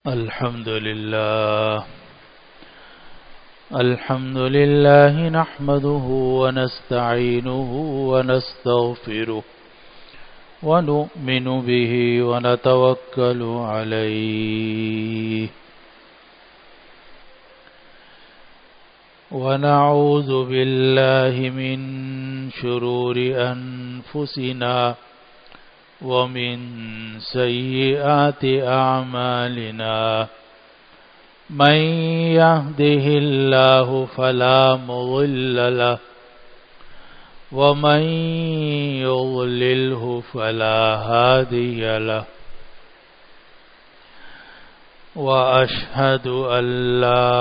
الحمد لله نحمده ونستعينه ونستغفره ونؤمن به ونتوكل عليه ونعوذ بالله من شرور أنفسنا ومن سيئات أعمالنا من يهده الله فلا مضل له ومن يضلله فلا هادي له وأشهد أن لا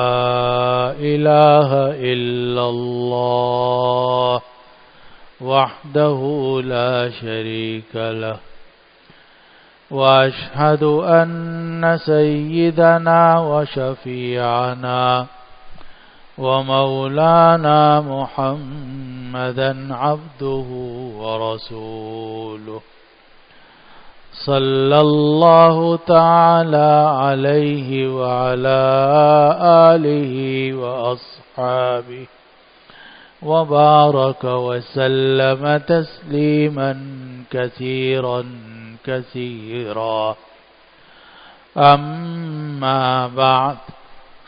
إله إلا الله وحده لا شريك له وأشهد أن سيدنا وشفيعنا ومولانا محمدا عبده ورسوله صلى الله تعالى عليه وعلى آله وأصحابه وبارك وسلم تسليما كثيرا كثيرا. أما بعد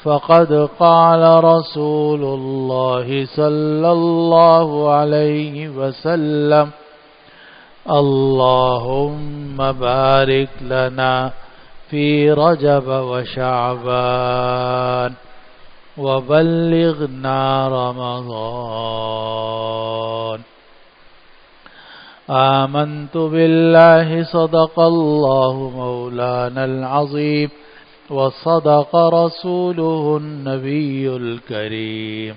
فقد قال رسول الله صلى الله عليه وسلم اللهم بارك لنا في رجب وشعبان وبلغنا رمضان. آمنت بالله صدق الله مولانا العظيم وصدق رسوله النبي الكريم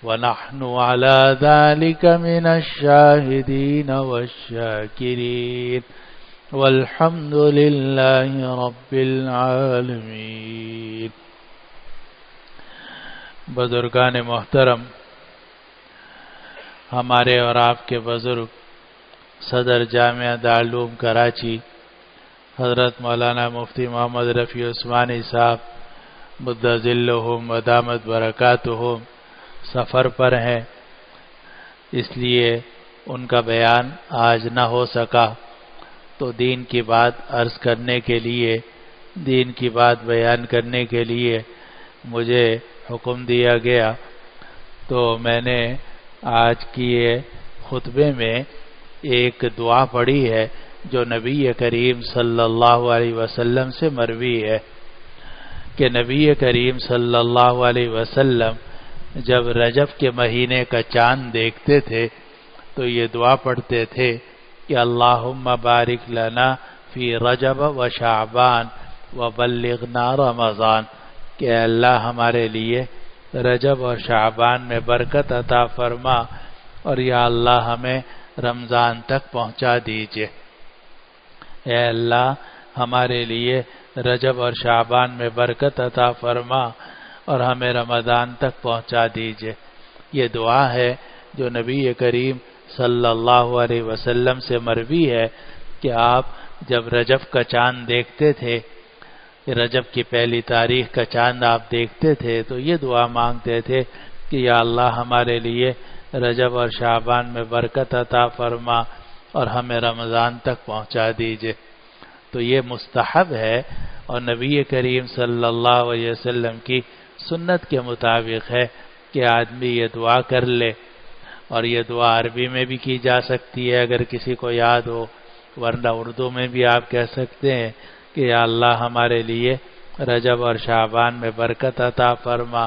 ونحن على ذلك من الشاهدين والشاكرين والحمد لله رب العالمين. بزرگان محترم، ہمارے اور آپ کے بزرگ صدر جامعہ دارالعلوم کراچی حضرت مولانا مفتی محمد رفیع عثمانی صاحب مد ظلہم ودامت برکاتہم سفر پر ہیں، اس لیے ان کا بیان آج نہ ہو سکا، تو دین کی بات عرض کرنے کے لیے، دین کی بات بیان کرنے کے لیے مجھے حکم دیا گیا، تو میں نے آج کی خطبے میں ایک دعا پڑھی ہے جو نبی کریم صلی اللہ علیہ وسلم سے مروی ہے کہ نبی کریم صلی اللہ علیہ وسلم جب رجب کے مہینے کا چاند دیکھتے تھے تو یہ دعا پڑھتے تھے کہ اللہم بارک لنا فی رجب و شعبان وبلغنا رمضان، کہ اللہ ہمارے لیے رجب اور شعبان میں برکت عطا فرما اور یا اللہ ہمیں رمضان تک پہنچا دیجئے. اے اللہ ہمارے لیے رجب اور شعبان میں برکت عطا فرما اور ہمیں رمضان تک پہنچا دیجئے. یہ دعا ہے جو نبی کریم صلی اللہ علیہ وسلم سے مروی ہے کہ آپ جب رجب کا چاند دیکھتے تھے، رجب کی پہلی تاریخ کا چاند آپ دیکھتے تھے تو یہ دعا مانگتے تھے کہ یا اللہ ہمارے لیے رجب اور شعبان میں برکت عطا فرما اور ہمیں رمضان تک پہنچا دیجئے. تو یہ مستحب ہے اور نبی کریم صلی اللہ علیہ وسلم کی سنت کے مطابق ہے کہ آدمی یہ دعا کر لے، اور یہ دعا عربی میں بھی کی جا سکتی ہے اگر کسی کو یاد ہو، ورنہ اردو میں بھی آپ کہہ سکتے ہیں کہ یا اللہ ہمارے لیے رجب اور شعبان میں برکت عطا فرما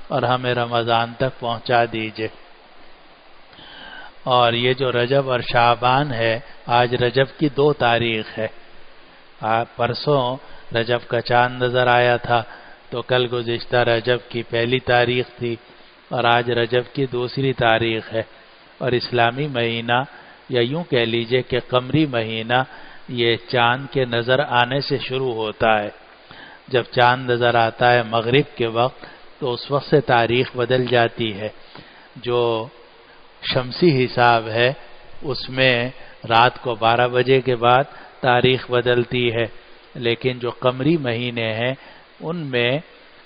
اور ہمیں رمضان تک پہنچا دیجئے. اور یہ جو رجب اور شعبان ہے، آج رجب کی 2 تاریخ ہے. پرسوں رجب کا چاند نظر آیا تھا تو کل گزشتہ رجب کی پہلی تاریخ تھی اور آج رجب کی 2 تاریخ ہے. اور اسلامی مہینہ یا یوں کہہ لیجئے کہ قمری مہینہ یہ چاند کے نظر آنے سے شروع ہوتا ہے. جب چاند نظر آتا ہے مغرب کے وقت تو اس وقت سے تاریخ بدل جاتی ہے. جو شمسی حساب ہے اس میں رات کو 12 بجے کے بعد تاریخ بدلتی ہے، لیکن جو قمری مہینے ہیں ان میں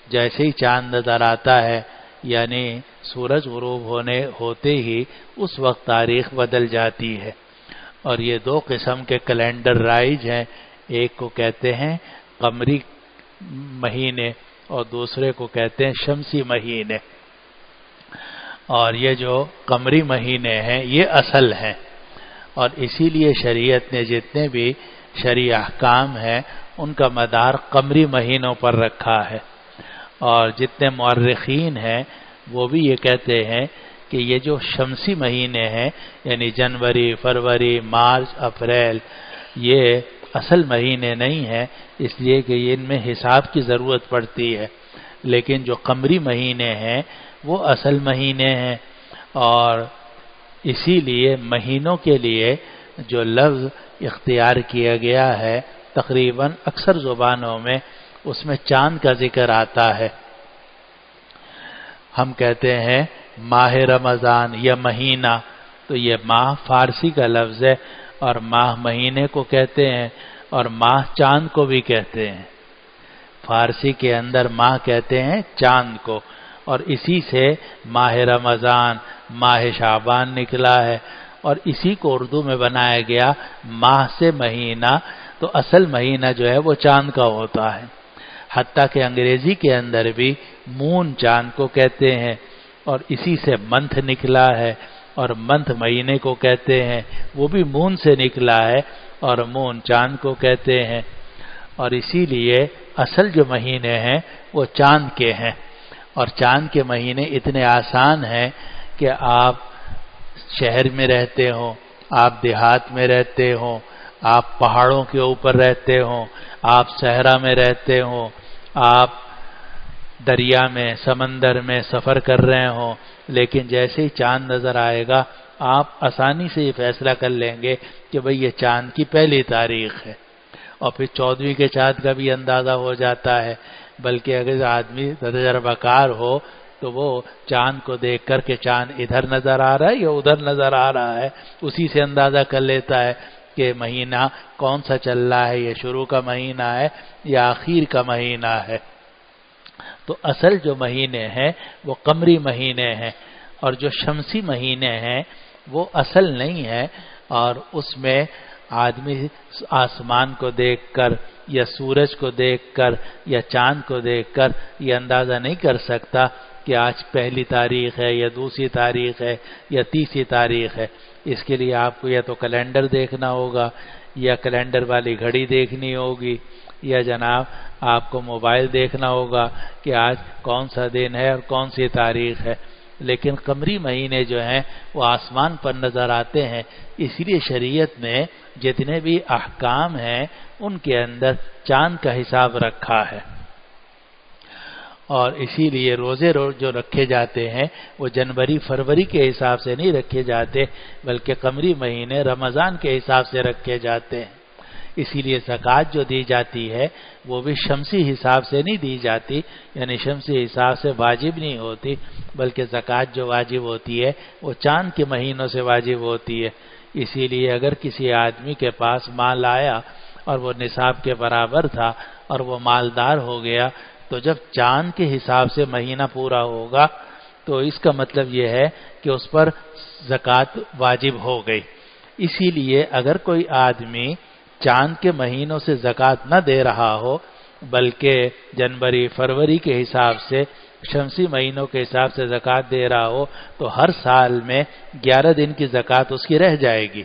جیسے ہی چاند نظر آتا ہے یعنی سورج غروب ہوتے ہی اس وقت تاریخ بدل جاتی ہے. اور یہ دو قسم کے کیلنڈر رائج ہیں، ایک کو کہتے ہیں قمری مہینے اور دوسرے کو کہتے ہیں شمسی مہینے. اور یہ جو قمری مہینے ہیں یہ اصل ہیں، اور اسی لیے شریعت نے جتنے بھی شرعی احکام ہیں ان کا مدار قمری مہینوں پر رکھا ہے. اور جتنے مورخین ہیں وہ بھی یہ کہتے ہیں کہ یہ جو شمسی مہینے ہیں یعنی جنوری، فروری، مارچ، اپریل، یہ اصل مہینے نہیں ہیں، اس لیے کہ ان میں حساب کی ضرورت پڑتی ہے. لیکن جو قمری مہینے ہیں وہ اصل مہینے ہیں. اور اسی لیے مہینوں کے لیے جو لفظ اختیار کیا گیا ہے تقریباً اکثر زبانوں میں اس میں چاند کا ذکر آتا ہے. ہم کہتے ہیں ماہ رمضان یا مہینہ، تو یہ ماہ فارسی کا لفظ ہے اور ماہ مہینے کو کہتے ہیں اور ماہ چاند کو بھی کہتے ہیں. فارسی کے اندر ماہ کہتے ہیں چاند کو، اور اسی سے ماہ رمضان، ماہ شعبان نکلا ہے، اور اسی کو اردو میں بنایا گیا ماہ سے مہینہ. تو اصل مہینہ جو ہے وہ چاند کا ہوتا ہے. حتیٰ کہ انگریزی کے اندر بھی مون چاند کو کہتے ہیں، اور اسی سے منتھ نکلا ہے، اور منتھ مہینے کو کہتے ہیں، وہ بھی مون سے نکلا ہے اور مون چاند کو کہتے ہیں. اور اسی لیے اصل جو مہینے ہیں وہ چاند کے ہیں. اور چاند کے مہینے اتنے آسان ہیں کہ آپ شہر میں رہتے ہوں، آپ دیہات میں رہتے ہوں، آپ پہاڑوں کے اوپر رہتے ہوں، آپ صحرا میں رہتے ہوں، آپ دریا میں، سمندر میں سفر کر رہے ہوں، لیکن جیسے ہی چاند نظر آئے گا آپ آسانی سے یہ فیصلہ کر لیں گے کہ بھئی یہ چاند کی پہلی تاریخ ہے. اور پھر 14ویں کے چاند کا بھی اندازہ ہو جاتا ہے. بلکہ اگر آدمی تجربہ کار ہو تو وہ چاند کو دیکھ کر کے چاند ادھر نظر آ رہا ہے یا ادھر نظر آ رہا ہے اسی سے اندازہ کر لیتا ہے کہ مہینہ کون سا چل رہا ہے، یہ شروع کا مہینہ ہے یا آخر کا مہینہ ہے. تو اصل جو مہینے ہیں وہ قمری مہینے ہیں، اور جو شمسی مہینے ہیں وہ اصل نہیں ہیں. اور اس میں آدمی آسمان کو دیکھ کر یا سورج کو دیکھ کر یا چاند کو دیکھ کر یہ اندازہ نہیں کر سکتا کہ آج پہلی تاریخ ہے یا دوسری تاریخ ہے یا تیسری تاریخ ہے. اس کے لیے آپ کو یا تو کیلنڈر دیکھنا ہوگا یا کیلنڈر والی گھڑی دیکھنی ہوگی یا جناب آپ کو موبائل دیکھنا ہوگا کہ آج کون سا دن ہے اور کون سی تاریخ ہے. لیکن قمری مہینے جو ہیں وہ آسمان پر نظر آتے ہیں. اسی لیے شریعت نے جتنے بھی احکام ہیں ان کے اندر چاند کا حساب رکھا ہے. اور اسی لیے روزے جو رکھے جاتے ہیں وہ جنوری فروری کے حساب سے نہیں رکھے جاتے بلکہ قمری مہینے رمضان کے حساب سے رکھے جاتے ہیں. اسی لیے زکوٰۃ جو دی جاتی ہے وہ بھی شمسی حساب سے نہیں دی جاتی، یعنی شمسی حساب سے واجب نہیں ہوتی، بلکہ زکوٰۃ جو واجب ہوتی ہے وہ چاند کے مہینوں سے واجب ہوتی ہے. اسی لیے اگر کسی آدمی کے پاس مال آیا اور وہ نصاب کے برابر تھا اور وہ مالدار ہو گیا تو جب چاند کے حساب سے مہینہ پورا ہوگا تو اس کا مطلب یہ ہے کہ اس پر زکوٰۃ واجب ہو گئی. اسی لیے اگر کوئی آدمی چاند کے مہینوں سے زکوٰۃ نہ دے رہا ہو بلکہ جنوری فروری کے حساب سے شمسی مہینوں کے حساب سے زکوٰۃ دے رہا ہو تو ہر سال میں 11 دن کی زکوٰۃ اس کی رہ جائے گی.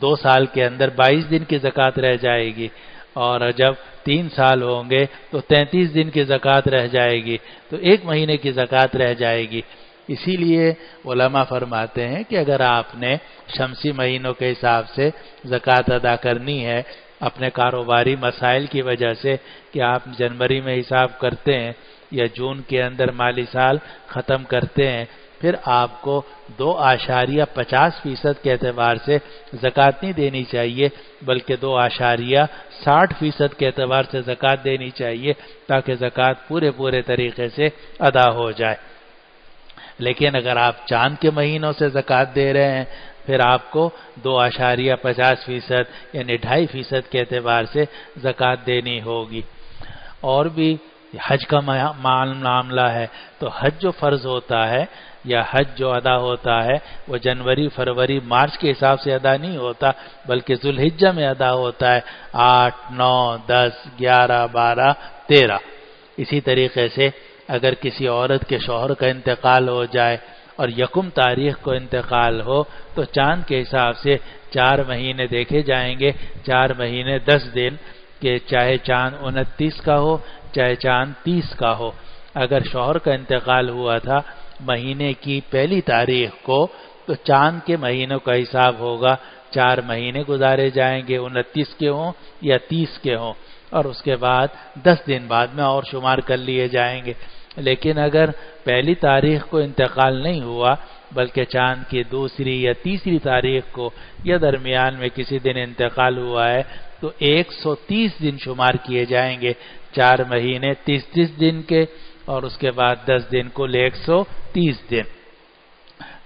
2 سال کے اندر 22 دن کی زکوٰۃ رہ جائے گی، اور جب 3 سال ہوں گے تو 33 دن کی زکوٰۃ رہ جائے گی، تو 1 مہینے کی زکوٰۃ رہ جائے گی. اسی لیے علماء فرماتے ہیں کہ اگر آپ نے شمسی مہینوں کے حساب سے زکوٰۃ ادا کرنی ہے اپنے کاروباری مسائل کی وجہ سے کہ آپ جنوری میں حساب کرتے ہیں یا جون کے اندر مالی سال ختم کرتے ہیں، پھر آپ کو 2.50% کے اعتبار سے زکوٰۃ نہیں دینی چاہیے بلکہ 2.60% کے اعتبار سے زکوٰۃ دینی چاہیے تاکہ زکوٰۃ پورے طریقے سے ادا ہو جائے. لیکن اگر آپ چاند کے مہینوں سے زکوٰۃ دے رہے ہیں پھر آپ کو 2.50% یعنی 2.5% کے اعتبار سے زکوٰۃ دینی ہوگی۔ اور بھی حج کا معاملہ ہے تو حج جو فرض ہوتا ہے یا حج جو ادا ہوتا ہے وہ جنوری، فروری، مارچ کے حساب سے ادا نہیں ہوتا بلکہ ذوالحجہ میں ادا ہوتا ہے، 8، 9، 10، 11، 12، 13۔ اسی طریقے سے اگر کسی عورت کے شوہر کا انتقال ہو جائے اور 1 تاریخ کو انتقال ہو تو چاند کے حساب سے 4 مہینے دیکھے جائیں گے، 4 مہینے 10 دن، کہ چاہے چاند 29 کا ہو چاہے چاند 30 کا ہو۔ اگر شوہر کا انتقال ہوا تھا مہینے کی 1 تاریخ کو تو چاند کے مہینوں کا حساب ہوگا، 4 مہینے گزارے جائیں گے، 29 کے ہوں یا 30 کے ہوں، اور اس کے بعد 10 دن بعد میں اور شمار کر لیے جائیں گے۔ لیکن اگر 1 تاریخ کو انتقال نہیں ہوا بلکہ چاند کی 2 یا 3 تاریخ کو یا درمیان میں کسی دن انتقال ہوا ہے تو 130 دن شمار کیے جائیں گے، 4 مہینے 30 دن کے، اور اس کے بعد 10 دن کل 130 دن۔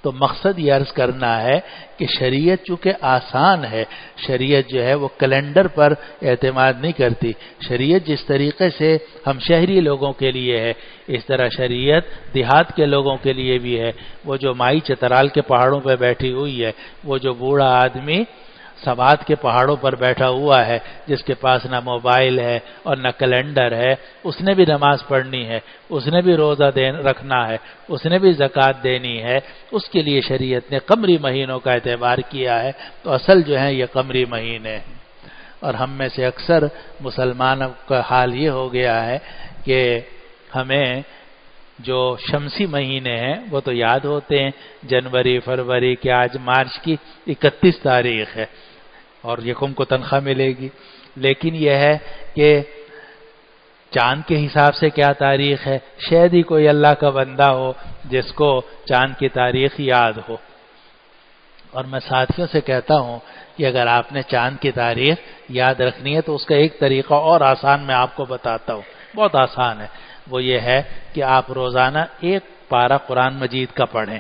تو مقصد یہ عرض کرنا ہے کہ شریعت چونکہ آسان ہے، شریعت جو ہے وہ کیلنڈر پر اعتماد نہیں کرتی۔ شریعت جس طریقے سے ہم شہری لوگوں کے لیے ہے اس طرح شریعت دیہات کے لوگوں کے لیے بھی ہے۔ وہ جو مائی چترال کے پہاڑوں پہ بیٹھی ہوئی ہے، وہ جو بوڑھا آدمی سوات کے پہاڑوں پر بیٹھا ہوا ہے جس کے پاس نہ موبائل ہے اور نہ کیلنڈر ہے، اس نے بھی نماز پڑھنی ہے، اس نے بھی روزہ رکھنا ہے، اس نے بھی زکوٰۃ دینی ہے، اس کے لیے شریعت نے قمری مہینوں کا اعتبار کیا ہے۔ تو اصل جو ہے یہ قمری مہینے ہیں، اور ہم میں سے اکثر مسلمانوں کا حال یہ ہو گیا ہے کہ ہمیں جو شمسی مہینے ہیں وہ تو یاد ہوتے ہیں، جنوری، فروری کے، آج مارچ کی 31 تاریخ ہے اور 1 کو تنخواہ ملے گی، لیکن یہ ہے کہ چاند کے حساب سے کیا تاریخ ہے، شاید ہی کوئی اللہ کا بندہ ہو جس کو چاند کی تاریخ یاد ہو۔ اور میں ساتھیوں سے کہتا ہوں کہ اگر آپ نے چاند کی تاریخ یاد رکھنی ہے تو اس کا ایک طریقہ اور آسان میں آپ کو بتاتا ہوں، بہت آسان ہے، وہ یہ ہے کہ آپ روزانہ 1 پارہ قرآن مجید کا پڑھیں،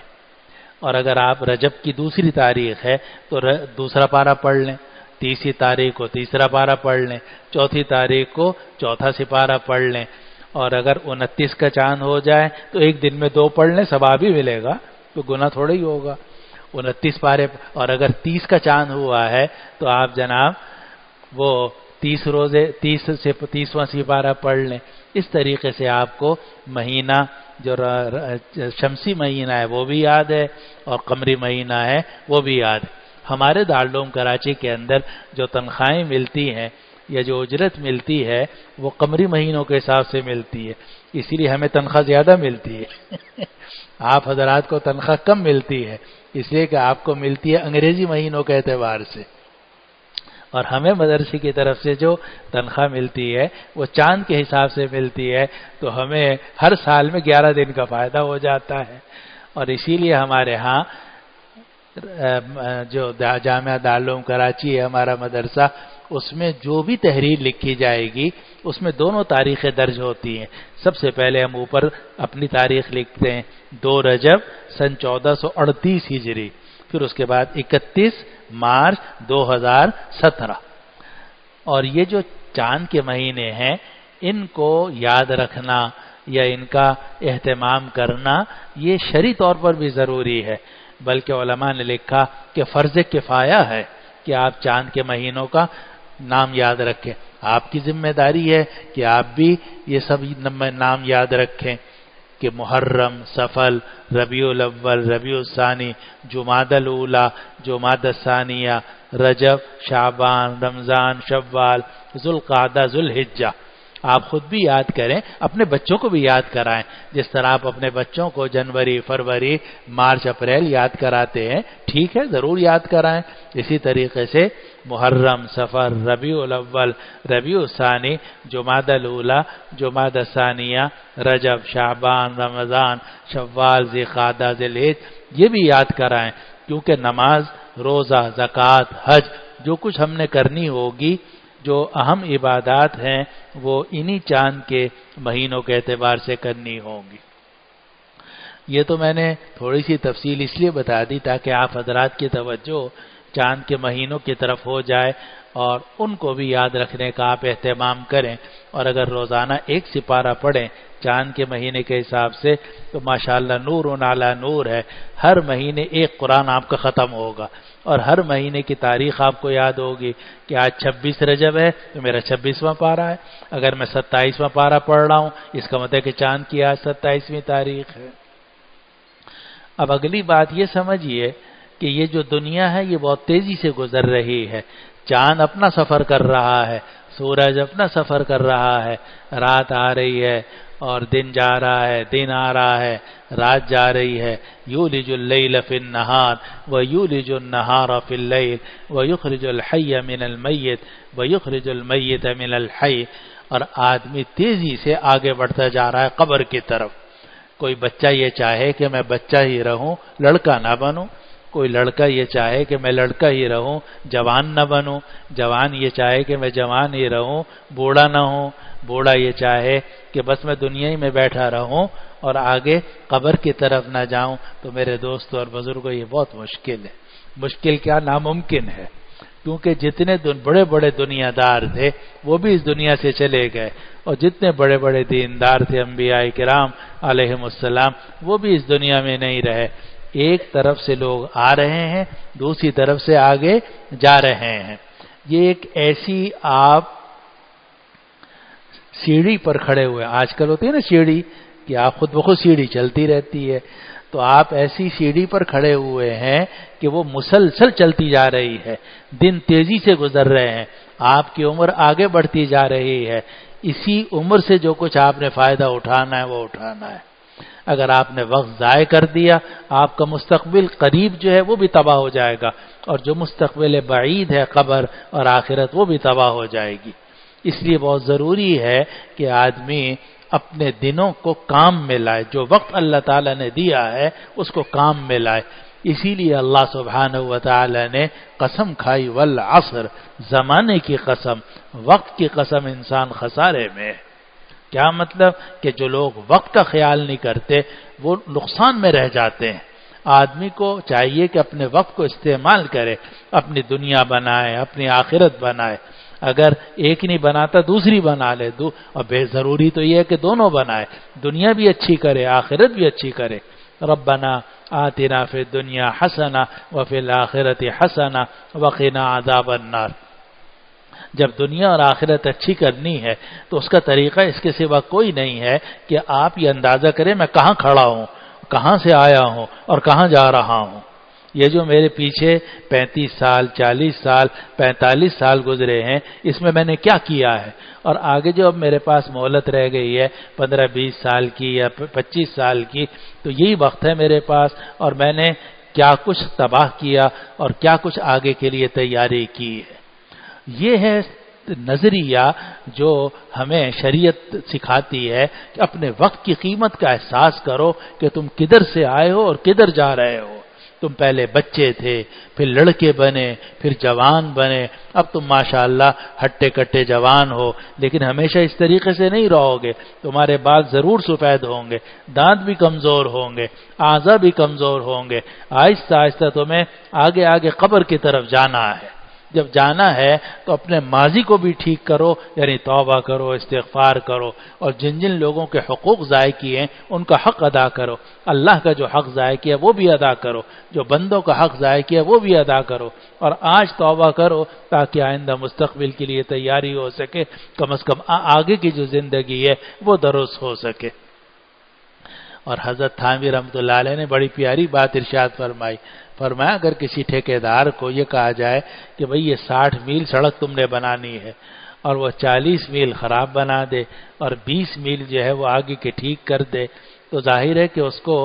اور اگر آپ رجب کی 2 تاریخ ہے تو 2 پارہ پڑھ لیں، 30 تاریخ کو 3 پارہ پڑھ لیں، 4 تاریخ کو 4 سپارہ پڑھ لیں، اور اگر 29 کا چاند ہو جائے تو ایک دن میں 2 پڑھ لیں، ثواب ہی ملے گا، تو گناہ تھوڑا ہی ہوگا 29 پارے۔ اور اگر 30 کا چاند ہوا ہے تو آپ جناب وہ 30 روزے 30 سے 30واں سپارہ پڑھ لیں۔ اس طریقے سے آپ کو مہینہ جو شمسی مہینہ ہے وہ بھی یاد ہے اور قمری مہینہ ہے وہ بھی یاد ہے۔ ہمارے دارالعلوم کراچی کے اندر جو تنخواہیں ملتی ہیں یا جو اجرت ملتی ہے وہ قمری مہینوں کے حساب سے ملتی ہے، اسی لیے ہمیں تنخواہ زیادہ ملتی ہے آپ حضرات کو تنخواہ کم ملتی ہے اس لیے کہ آپ کو ملتی ہے انگریزی مہینوں کے اعتبار سے، اور ہمیں مدرسے کی طرف سے جو تنخواہ ملتی ہے وہ چاند کے حساب سے ملتی ہے، تو ہمیں ہر سال میں 11 دن کا فائدہ ہو جاتا ہے۔ اور اسی لیے ہمارے ہاں جو جامعہ دارالعلوم کراچی ہے ہمارا مدرسہ، اس میں جو بھی تحریر لکھی جائے گی اس میں دونوں تاریخیں درج ہوتی ہیں۔ سب سے پہلے ہم اوپر اپنی تاریخ لکھتے ہیں 2 رجب سن 1438 ہجری، پھر اس کے بعد 31 مارچ 2017۔ اور یہ جو چاند کے مہینے ہیں ان کو یاد رکھنا یا ان کا اہتمام کرنا یہ شرعی طور پر بھی ضروری ہے، بلکہ علماء نے لکھا کہ فرض کفایہ ہے کہ آپ چاند کے مہینوں کا نام یاد رکھیں۔ آپ کی ذمہ داری ہے کہ آپ بھی یہ سب نام یاد رکھیں کہ محرم، صفر، ربیع الاول، ربیع الثانی، جمادی الاولی، جمادی الثانیہ، رجب، شعبان، رمضان، شوال، ذوالقعدہ، ذوالحجہ۔ آپ خود بھی یاد کریں، اپنے بچوں کو بھی یاد کرائیں، جس طرح آپ اپنے بچوں کو جنوری، فروری، مارچ، اپریل یاد کراتے ہیں، ٹھیک ہے ضرور یاد کرائیں۔ اسی طریقے سے محرم، صفر، ربیع الاول، ربیع الثانی، جمادی الاولی، جمادی الثانیہ، رجب، شعبان، رمضان، شوال، ذوالقعدہ، ذوالحجہ یہ بھی یاد کرائیں، کیونکہ نماز، روزہ، زکوٰۃ، حج جو کچھ ہم نے کرنی ہوگی، جو اہم عبادات ہیں وہ انہی چاند کے مہینوں کے اعتبار سے کرنی ہوں گی۔ یہ تو میں نے تھوڑی سی تفصیل اس لیے بتا دی تاکہ آپ حضرات کی توجہ چاند کے مہینوں کی طرف ہو جائے اور ان کو بھی یاد رکھنے کا آپ اہتمام کریں، اور اگر روزانہ ایک سپارہ پڑھیں چاند کے مہینے کے حساب سے تو ماشاءاللہ نور علی نور ہے. ہر مہینے ایک قرآن آپ کا ختم ہوگا، اور ہر مہینے کی تاریخ آپ کو یاد ہوگی کہ آج 26 رجب ہے تو میرا 26واں پارہ ہے. اگر میں 27واں پارہ پڑھ رہا ہوں اس کا مطلب ہے کہ چاند کی آج 27ویں تاریخ ہے. اب اگلی بات یہ سمجھیے کہ یہ جو دنیا ہے یہ بہت تیزی سے گزر رہی ہے. چاند اپنا سفر کر رہا ہے، سورج اپنا سفر کر رہا ہے، رات آ رہی ہے اور دن جا رہا ہے، دن آ رہا ہے، رات جا رہی ہے. یولج اللیل فی النہار ویولج النہار فی اللیل ویخرج الحی من المیت ویخرج المیت من الحی. اور آدمی تیزی سے آگے بڑھتا جا رہا ہے قبر کی طرف. کوئی بچہ یہ چاہے کہ میں بچہ ہی رہوں، لڑکا نہ بنوں. کوئی لڑکا یہ چاہے کہ میں لڑکا ہی رہوں، جوان نہ بنوں. جوان یہ چاہے کہ میں جوان ہی رہوں، بوڑھا نہ ہوں. بوڑھا یہ چاہے کہ بس میں دنیا ہی میں بیٹھا رہوں اور آگے قبر کی طرف نہ جاؤں. تو میرے دوستو اور بزرگوں یہ بہت مشکل ہے. مشکل کیا، ناممکن ہے. کیونکہ جتنے بڑے بڑے دنیا دار تھے وہ بھی اس دنیا سے چلے گئے، اور جتنے بڑے بڑے دیندار تھے انبیاء کرام علیہم السلام وہ بھی اس دنیا میں نہیں رہے. ایک طرف سے لوگ آ رہے ہیں، دوسری طرف سے آگے جا رہے ہیں. یہ ایک ایسی آپ سیڑھی پر کھڑے ہوئے، آج کل ہوتی ہے نا سیڑھی کہ آپ خود بخود سیڑھی چلتی رہتی ہے، تو آپ ایسی سیڑھی پر کھڑے ہوئے ہیں کہ وہ مسلسل چلتی جا رہی ہے. دن تیزی سے گزر رہے ہیں، آپ کی عمر آگے بڑھتی جا رہی ہے. اسی عمر سے جو کچھ آپ نے فائدہ اٹھانا ہے وہ اٹھانا ہے. اگر آپ نے وقت ضائع کر دیا آپ کا مستقبل قریب جو ہے وہ بھی تباہ ہو جائے گا، اور جو مستقبل بعید ہے قبر اور آخرت وہ بھی تباہ ہو جائے گی. اس لیے بہت ضروری ہے کہ آدمی اپنے دنوں کو کام میں لائے. جو وقت اللہ تعالیٰ نے دیا ہے اس کو کام میں لائے. اسی لیے اللہ سبحانہ و تعالی نے قسم کھائی، والعصر، زمانے کی قسم، وقت کی قسم، انسان خسارے میں. کیا مطلب کہ جو لوگ وقت کا خیال نہیں کرتے وہ نقصان میں رہ جاتے ہیں. آدمی کو چاہیے کہ اپنے وقت کو استعمال کرے، اپنی دنیا بنائے، اپنی آخرت بنائے. اگر ایک نہیں بناتا دوسری بنا لے. اور بے ضروری تو یہ ہے کہ دونوں بنائے، دنیا بھی اچھی کرے آخرت بھی اچھی کرے. ربنا آتنا فی الدنیا حسنہ وفی الآخرۃ حسنہ وقنا عذاب النار. جب دنیا اور آخرت اچھی کرنی ہے تو اس کا طریقہ اس کے سوا کوئی نہیں ہے کہ آپ یہ اندازہ کریں میں کہاں کھڑا ہوں، کہاں سے آیا ہوں اور کہاں جا رہا ہوں. یہ جو میرے پیچھے 35 سال 40 سال 45 سال گزرے ہیں اس میں نے کیا کیا ہے، اور آگے جو اب میرے پاس مہلت رہ گئی ہے 15-20 سال کی یا 25 سال کی، تو یہی وقت ہے میرے پاس، اور میں نے کیا کچھ تباہ کیا اور کیا کچھ آگے کے لیے تیاری کی ہے. یہ ہے نظریہ جو ہمیں شریعت سکھاتی ہے کہ اپنے وقت کی قیمت کا احساس کرو کہ تم کدھر سے آئے ہو اور کدھر جا رہے ہو. تم پہلے بچے تھے، پھر لڑکے بنے، پھر جوان بنے، اب تم ماشاءاللہ ہٹے کٹے جوان ہو. لیکن ہمیشہ اس طریقے سے نہیں رہو گے. تمہارے بال ضرور سفید ہوں گے، دانت بھی کمزور ہوں گے، اعضاء بھی کمزور ہوں گے. آہستہ آہستہ تمہیں آگے آگے قبر کی طرف جانا ہے. جب جانا ہے تو اپنے ماضی کو بھی ٹھیک کرو، یعنی توبہ کرو، استغفار کرو، اور جن جن لوگوں کے حقوق ضائع کیے ہیں ان کا حق ادا کرو. اللہ کا جو حق ضائع کیا وہ بھی ادا کرو، جو بندوں کا حق ضائع کیا وہ بھی ادا کرو. اور آج توبہ کرو تاکہ آئندہ مستقبل کے لیے تیاری ہو سکے، کم از کم آگے کی جو زندگی ہے وہ درست ہو سکے. اور حضرت تھانوی رحمۃ اللہ علیہ نے بڑی پیاری بات ارشاد فرمایا اگر کسی ٹھیکیدار کو یہ کہا جائے کہ بھئی یہ 60 میل سڑک تم نے بنانی ہے اور وہ 40 میل خراب بنا دے اور 20 میل جو ہے وہ آگے کے ٹھیک کر دے، تو ظاہر ہے کہ اس کو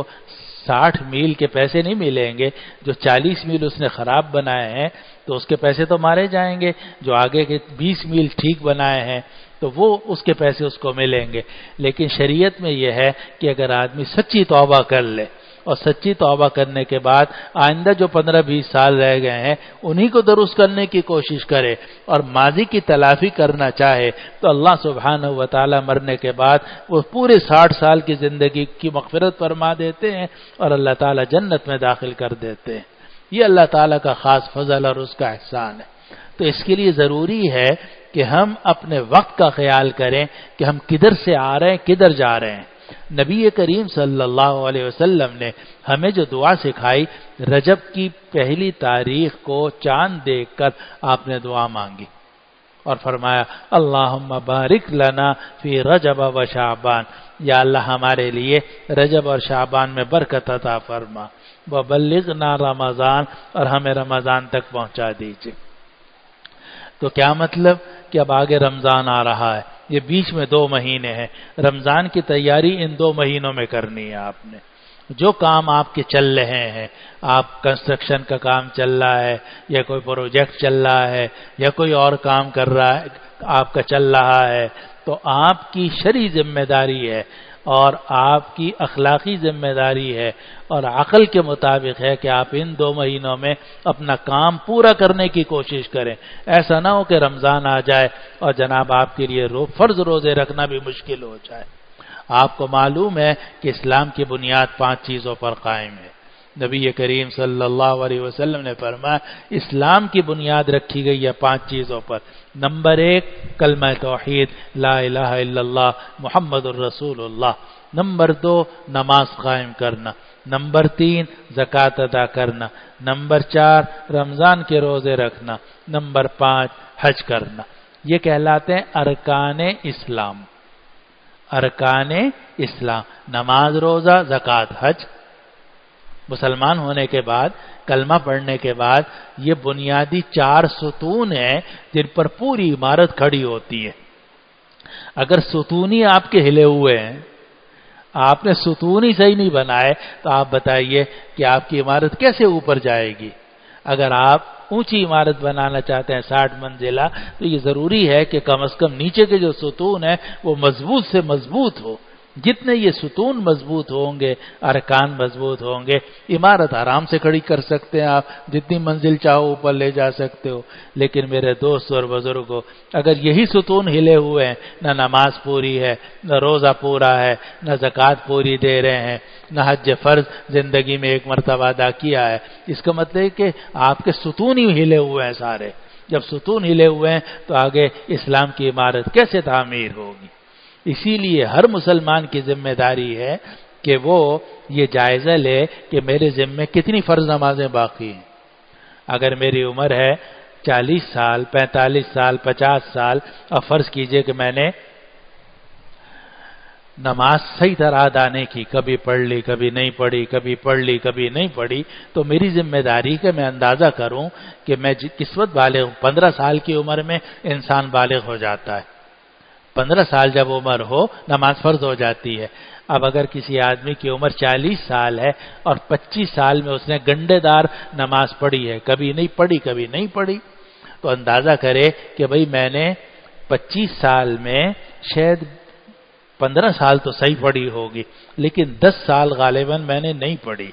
60 میل کے پیسے نہیں ملیں گے. جو 40 میل اس نے خراب بنائے ہیں تو اس کے پیسے تو مارے جائیں گے. جو آگے کے 20 میل ٹھیک بنائے ہیں تو وہ اس کے پیسے اس کو ملیں گے. لیکن شریعت میں یہ ہے کہ اگر آدمی سچی توبہ کر لے اور سچی توبہ کرنے کے بعد آئندہ جو 15-20 سال رہ گئے ہیں انہی کو درست کرنے کی کوشش کرے اور ماضی کی تلافی کرنا چاہے تو اللہ سبحانہ و تعالی مرنے کے بعد وہ پورے 60 سال کی زندگی کی مغفرت فرما دیتے ہیں اور اللہ تعالی جنت میں داخل کر دیتے ہیں۔ یہ اللہ تعالی کا خاص فضل اور اس کا احسان ہے۔ تو اس کے لیے ضروری ہے کہ ہم اپنے وقت کا خیال کریں کہ ہم کدھر سے آ رہے ہیں، کدھر جا رہے ہیں۔ نبی کریم صلی اللہ علیہ وسلم نے ہمیں جو دعا سکھائی، رجب کی پہلی تاریخ کو چاند دیکھ کر آپ نے دعا مانگی اور فرمایا اللہم بارک لنا فی رجب و شعبان، یا اللہ ہمارے لیے رجب اور شعبان میں برکت عطا فرما، وبلغنا رمضان، اور ہمیں رمضان تک پہنچا دیجئے۔ تو کیا مطلب کہ اب آگے رمضان آ رہا ہے، یہ بیچ میں 2 مہینے ہیں، رمضان کی تیاری ان 2 مہینوں میں کرنی ہے۔ آپ نے جو کام آپ کے چل رہے ہیں، آپ کنسٹرکشن کا کام چل رہا ہے یا کوئی پروجیکٹ چل رہا ہے یا کوئی اور کام کر رہا ہے آپ کا چل رہا ہے، تو آپ کی شرعی ذمہ داری ہے اور آپ کی اخلاقی ذمہ داری ہے اور عقل کے مطابق ہے کہ آپ ان 2 مہینوں میں اپنا کام پورا کرنے کی کوشش کریں۔ ایسا نہ ہو کہ رمضان آ جائے اور جناب آپ کے لیے فرض روزے رکھنا بھی مشکل ہو جائے۔ آپ کو معلوم ہے کہ اسلام کی بنیاد 5 چیزوں پر قائم ہے۔ نبی کریم صلی اللہ علیہ وسلم نے فرمایا اسلام کی بنیاد رکھی گئی ہے 5 چیزوں پر۔ نمبر 1 کلمہ توحید، لا الہ الا اللہ محمد الرسول اللہ۔ نمبر 2 نماز قائم کرنا۔ نمبر 3 زکوٰۃ ادا کرنا۔ نمبر 4 رمضان کے روزے رکھنا۔ نمبر 5 حج کرنا۔ یہ کہلاتے ہیں ارکان اسلام۔ ارکان اسلام، نماز، روزہ، زکوٰۃ، حج۔ مسلمان ہونے کے بعد، کلمہ پڑھنے کے بعد یہ بنیادی 4 ستون ہیں جن پر پوری عمارت کھڑی ہوتی ہے۔ اگر ستون ہی آپ کے ہلے ہوئے ہیں، آپ نے ستون ہی صحیح نہیں بنائے، تو آپ بتائیے کہ آپ کی عمارت کیسے اوپر جائے گی؟ اگر آپ اونچی عمارت بنانا چاہتے ہیں 60 منزلہ، تو یہ ضروری ہے کہ کم از کم نیچے کے جو ستون ہیں وہ مضبوط سے مضبوط ہو۔ جتنے یہ ستون مضبوط ہوں گے، ارکان مضبوط ہوں گے، عمارت آرام سے کھڑی کر سکتے ہیں، آپ جتنی منزل چاہو اوپر لے جا سکتے ہو۔ لیکن میرے دوست اور بزرگوں، اگر یہی ستون ہلے ہوئے ہیں، نہ نماز پوری ہے، نہ روزہ پورا ہے، نہ زکوٰۃ پوری دے رہے ہیں، نہ حج فرض زندگی میں 1 مرتبہ ادا کیا ہے، اس کا مطلب ہے کہ آپ کے ستون ہی ہلے ہوئے ہیں سارے۔ جب ستون ہلے ہوئے ہیں تو آگے اسلام کی عمارت کیسے تعمیر ہوگی؟ اسی لیے ہر مسلمان کی ذمہ داری ہے کہ وہ یہ جائزہ لے کہ میرے ذمہ کتنی فرض نمازیں باقی ہیں۔ اگر میری عمر ہے 40 سال، 45 سال، 50 سال، اب فرض کیجئے کہ میں نے نماز صحیح طرح ادا نہیں کی، کبھی پڑھ لی، کبھی نہیں پڑھی، کبھی پڑھ لی، کبھی نہیں پڑھی، تو میری ذمہ داری کہ میں اندازہ کروں کہ میں کس وقت بالغ ہوں۔ 15 سال کی عمر میں انسان بالغ ہو جاتا ہے۔ 15 سال جب عمر ہو نماز فرض ہو جاتی ہے۔ اب اگر کسی آدمی کی عمر 40 سال ہے اور 25 سال میں اس نے گنڈے دار نماز پڑھی ہے، کبھی نہیں پڑھی، کبھی نہیں پڑھی، تو اندازہ کرے کہ بھئی میں نے 25 سال میں شاید 15 سال تو صحیح پڑھی ہوگی، لیکن 10 سال غالباً میں نے نہیں پڑھی،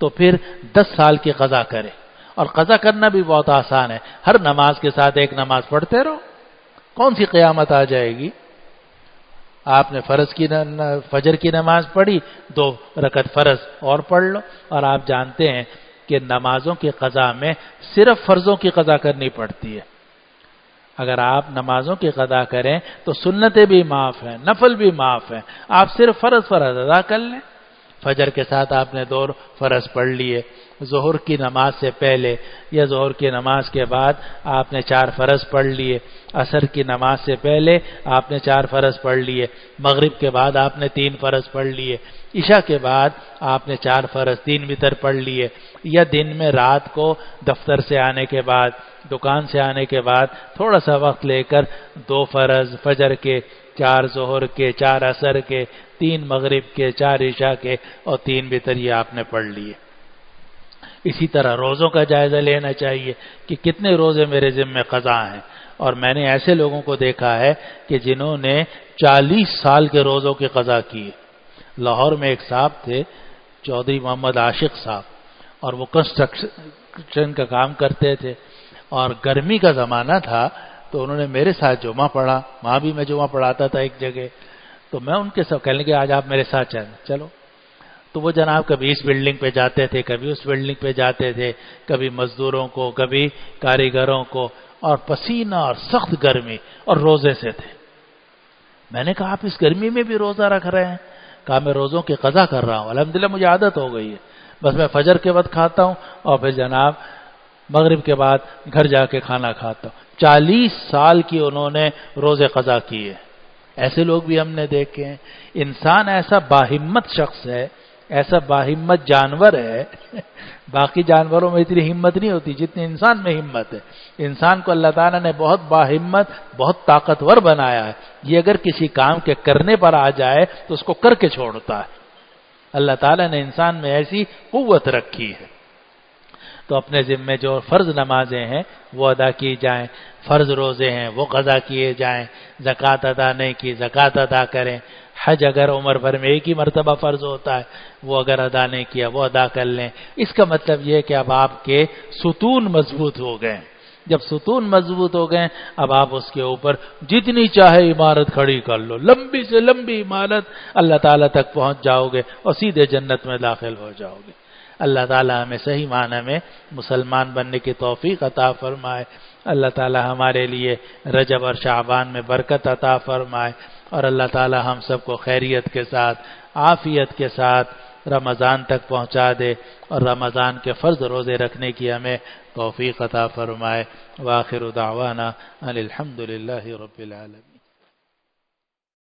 تو پھر 10 سال کی قضا کرے۔ اور قضا کرنا بھی بہت آسان ہے، ہر نماز کے ساتھ 1 نماز پڑھتے رہو، کون سی قیامت آ جائے گی؟ آپ نے فجر کی نماز پڑھی، 2 رکعت فرض اور پڑھ لو۔ اور آپ جانتے ہیں کہ نمازوں کی قضا میں صرف فرضوں کی قضا کرنی پڑتی ہے۔ اگر آپ نمازوں کی قضا کریں تو سنتیں بھی معاف ہیں، نفل بھی معاف ہیں، آپ صرف فرض ادا کر لیں۔ فجر کے ساتھ آپ نے 2 فرض پڑھ لیے، ظہر کی نماز سے پہلے یا ظہر کی نماز کے بعد آپ نے 4 فرض پڑھ لیے، عصر کی نماز سے پہلے آپ نے 4 فرض پڑھ لیے، مغرب کے بعد آپ نے 3 فرض پڑھ لیے، عشاء کے بعد آپ نے 4 فرض 3 وتر پڑھ لیے، یا دن میں رات کو دفتر سے آنے کے بعد، دکان سے آنے کے بعد تھوڑا سا وقت لے کر 2 فرض فجر کے، 4 ظہر کے، 4 عصر کے، 3 مغرب کے، 4 عشاء کے اور 3 وتر یہ آپ نے پڑھ لیے۔ اسی طرح روزوں کا جائزہ لینا چاہیے کہ کتنے روزے میرے ذمہ قضا ہیں۔ اور میں نے ایسے لوگوں کو دیکھا ہے کہ جنہوں نے 40 سال کے روزوں کی قضا کی ہے۔ لاہور میں ایک صاحب تھے، چودھری محمد عاشق صاحب، اور وہ کنسٹرکشن کا کام کرتے تھے، اور گرمی کا زمانہ تھا تو انہوں نے میرے ساتھ جمعہ پڑھا، وہاں بھی میں جمعہ پڑھاتا تھا ایک جگہ، تو میں ان کے ساتھ کہنے لگے آج آپ میرے ساتھ چلو. تو وہ جناب کبھی اس بلڈنگ پہ جاتے تھے، کبھی اس بلڈنگ پہ جاتے تھے، کبھی مزدوروں کو، کبھی کاریگروں کو، اور پسینہ اور سخت گرمی، اور روزے سے تھے. میں نے کہا آپ اس گرمی میں بھی روزہ رکھ رہے ہیں؟ کہا میں روزوں کی قضا کر رہا ہوں، الحمدللہ مجھے عادت ہو گئی ہے، بس میں فجر کے وقت کھاتا ہوں اور پھر جناب مغرب کے بعد گھر جا کے کھانا کھاتا ہوں. 40 سال کی انہوں نے روزے قضا کیے. ایسے لوگ بھی ہم نے دیکھے ہیں. انسان ایسا باہمت شخص ہے، ایسا باہمت جانور ہے. باقی جانوروں میں اتنی ہمت نہیں ہوتی جتنی انسان میں ہمت ہے. انسان کو اللہ تعالیٰ نے بہت باہمت، بہت طاقتور بنایا ہے. یہ اگر کسی کام کے کرنے پر آ جائے تو اس کو کر کے چھوڑتا ہے. اللہ تعالیٰ نے انسان میں ایسی قوت رکھی ہے. تو اپنے ذمے جو فرض نمازیں ہیں وہ ادا کی جائیں، فرض روزے ہیں وہ قضا کیے جائیں، زکوٰۃ ادا نہیں کی زکوٰۃ ادا کریں. حج اگر عمر بھر میں ایک ہی مرتبہ فرض ہوتا ہے وہ اگر ادا نہیں کیا وہ ادا کر لیں. اس کا مطلب یہ ہے کہ اب آپ کے ستون مضبوط ہو گئے. جب ستون مضبوط ہو گئے اب آپ اس کے اوپر جتنی چاہے عمارت کھڑی کر لو، لمبی سے لمبی عمارت، اللہ تعالیٰ تک پہنچ جاؤ گے اور سیدھے جنت میں داخل ہو جاؤ گے. اللہ تعالیٰ ہمیں صحیح معنی میں مسلمان بننے کی توفیق عطا فرمائے. اللہ تعالیٰ ہمارے لیے رجب اور شعبان میں برکت عطا فرمائے، اور اللہ تعالیٰ ہم سب کو خیریت کے ساتھ، عافیت کے ساتھ رمضان تک پہنچا دے، اور رمضان کے فرض روزے رکھنے کی ہمیں توفیق عطا فرمائے. وآخر دعوانا ان الحمد للہ رب العالمین.